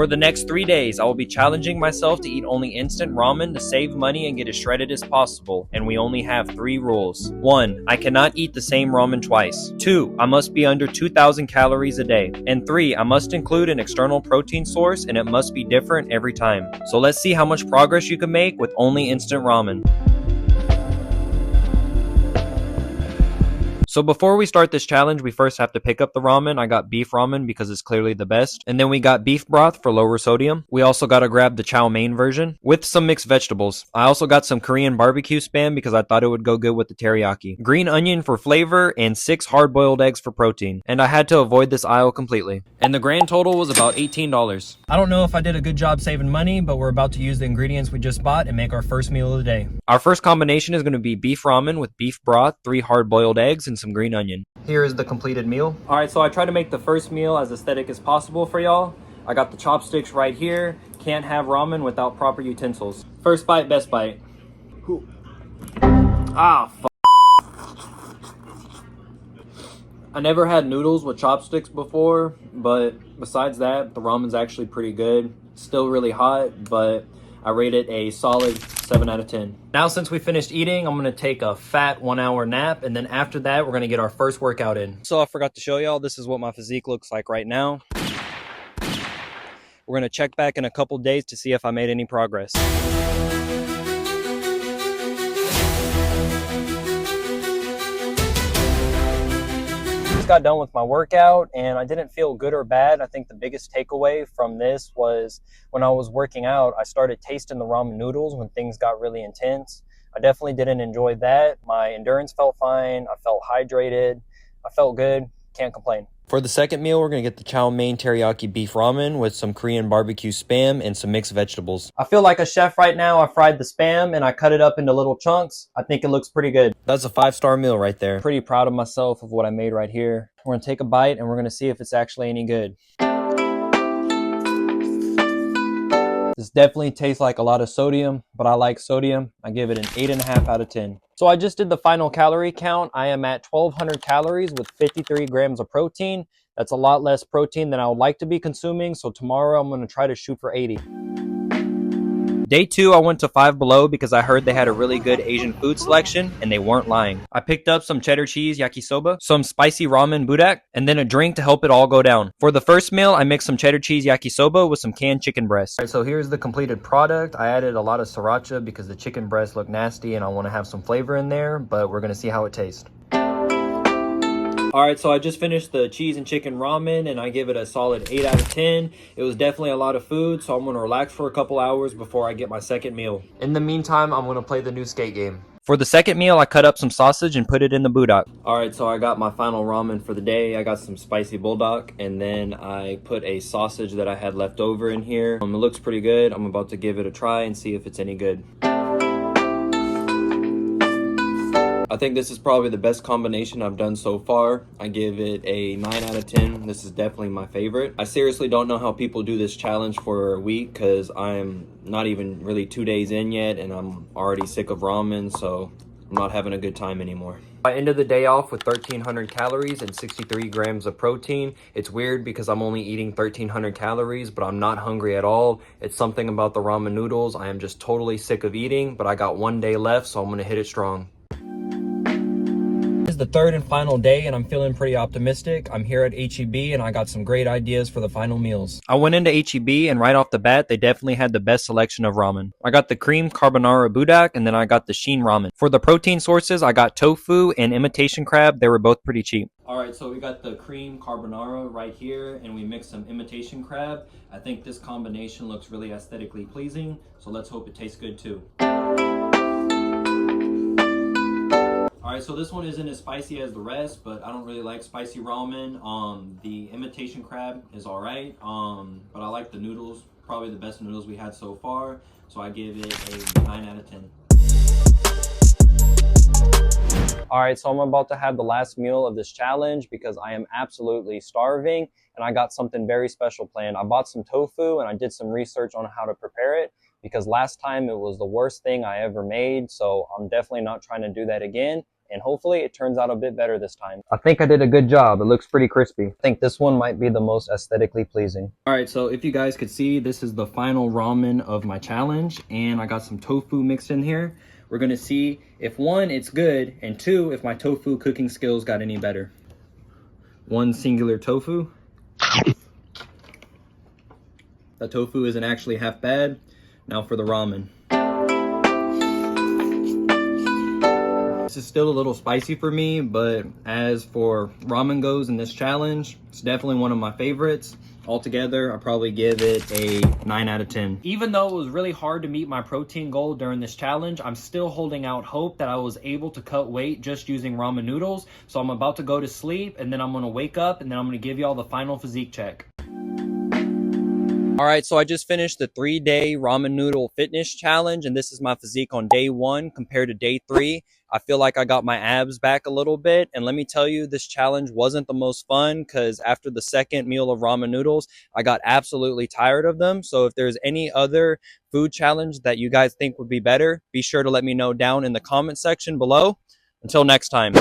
For the next 3 days, I will be challenging myself to eat only instant ramen to save money and get as shredded as possible, and we only have 3 rules. 1. I cannot eat the same ramen twice. 2. I must be under 2,000 calories a day. And 3. I must include an external protein source, and it must be different every time. So let's see how much progress you can make with only instant ramen. So before we start this challenge, we first have to pick up the ramen. I got beef ramen because it's clearly the best. And then we got beef broth for lower sodium. We also got to grab the chow mein version with some mixed vegetables. I also got some Korean barbecue spam because I thought it would go good with the teriyaki. Green onion for flavor and 6 hard-boiled eggs for protein. And I had to avoid this aisle completely. And the grand total was about $18. I don't know if I did a good job saving money, but we're about to use the ingredients we just bought and make our first meal of the day. Our first combination is going to be beef ramen with beef broth, 3 hard-boiled eggs, and some green onion. Here is the completed meal. Alright, so I try to make the first meal as aesthetic as possible for y'all. I got the chopsticks right here. Can't have ramen without proper utensils. First bite, best bite. Ah, fuck. I never had noodles with chopsticks before, but besides that, the ramen's actually pretty good. Still really hot, but I rate it a solid 7 out of 10. Now, since we finished eating, I'm gonna take a fat 1-hour nap, and then after that, we're gonna get our first workout in. So I forgot to show y'all, this is what my physique looks like right now. We're gonna check back in a couple days to see if I made any progress. Just got done with my workout and I didn't feel good or bad. I think the biggest takeaway from this was when I was working out, I started tasting the ramen noodles when things got really intense. I definitely didn't enjoy that. My endurance felt fine. I felt hydrated. I felt good. Can't complain. For the second meal, we're going to get the chow mein teriyaki beef ramen with some Korean barbecue spam and some mixed vegetables. I feel like a chef right now. I fried the spam and I cut it up into little chunks. I think it looks pretty good. That's a 5-star meal right there. Pretty proud of myself of what I made right here. We're going to take a bite and we're going to see if it's actually any good. This definitely tastes like a lot of sodium, but I like sodium. I give it an 8.5 out of 10. So I just did the final calorie count. I am at 1,200 calories with 53 grams of protein. That's a lot less protein than I would like to be consuming. So tomorrow I'm going to try to shoot for 80. Day 2, I went to Five Below because I heard they had a really good Asian food selection, and they weren't lying. I picked up some cheddar cheese yakisoba, some spicy ramen budak, and then a drink to help it all go down. For the first meal, I mixed some cheddar cheese yakisoba with some canned chicken breast. Alright, so here's the completed product. I added a lot of sriracha because the chicken breast looked nasty and I want to have some flavor in there, but we're going to see how it tastes. Alright, so I just finished the cheese and chicken ramen and I give it a solid 8 out of 10. It was definitely a lot of food, so I'm going to relax for a couple hours before I get my second meal. In the meantime, I'm going to play the new skate game. For the second meal, I cut up some sausage and put it in the budak. Alright, so I got my final ramen for the day. I got some spicy bulldog and then I put a sausage that I had left over in here. It looks pretty good. I'm about to give it a try and see if it's any good. I think this is probably the best combination I've done so far. I give it a 9 out of 10. This is definitely my favorite. I seriously don't know how people do this challenge for a week because I'm not even really 2 days in yet and I'm already sick of ramen, so I'm not having a good time anymore. I ended the day off with 1,300 calories and 63 grams of protein. It's weird because I'm only eating 1,300 calories, but I'm not hungry at all. It's something about the ramen noodles I am just totally sick of eating, but I got 1 day left, so I'm gonna hit it strong. This is the third and final day and I'm feeling pretty optimistic. I'm here at HEB and I got some great ideas for the final meals. I went into HEB and right off the bat, they definitely had the best selection of ramen. I got the cream carbonara budak and then I got the sheen ramen. For the protein sources, I got tofu and imitation crab. They were both pretty cheap. Alright, so we got the cream carbonara right here and we mixed some imitation crab. I think this combination looks really aesthetically pleasing, so let's hope it tastes good too. Alright, so this one isn't as spicy as the rest, but I don't really like spicy ramen. The imitation crab is alright, but I like the noodles, probably the best noodles we had so far, so I give it a 9 out of 10. Alright, so I'm about to have the last meal of this challenge because I am absolutely starving and I got something very special planned. I bought some tofu and I did some research on how to prepare it because last time it was the worst thing I ever made, so I'm definitely not trying to do that again. and hopefully it turns out a bit better this time. I think I did a good job. It looks pretty crispy. I think this one might be the most aesthetically pleasing. All right, so if you guys could see, this is the final ramen of my challenge, and I got some tofu mixed in here. We're gonna see if one, it's good, and two, if my tofu cooking skills got any better. One singular tofu. The tofu isn't actually half bad. Now for the ramen. This is still a little spicy for me, but as for ramen goes in this challenge, it's definitely one of my favorites. Altogether, I'll probably give it a 9 out of 10. Even though it was really hard to meet my protein goal during this challenge, I'm still holding out hope that I was able to cut weight just using ramen noodles. So I'm about to go to sleep, and then I'm gonna wake up, and then I'm gonna give y'all the final physique check. All right, so I just finished the 3-day ramen noodle fitness challenge, and this is my physique on day 1 compared to day 3. I feel like I got my abs back a little bit, and let me tell you, this challenge wasn't the most fun because after the second meal of ramen noodles, I got absolutely tired of them. So if there's any other food challenge that you guys think would be better, be sure to let me know down in the comment section below. Until next time.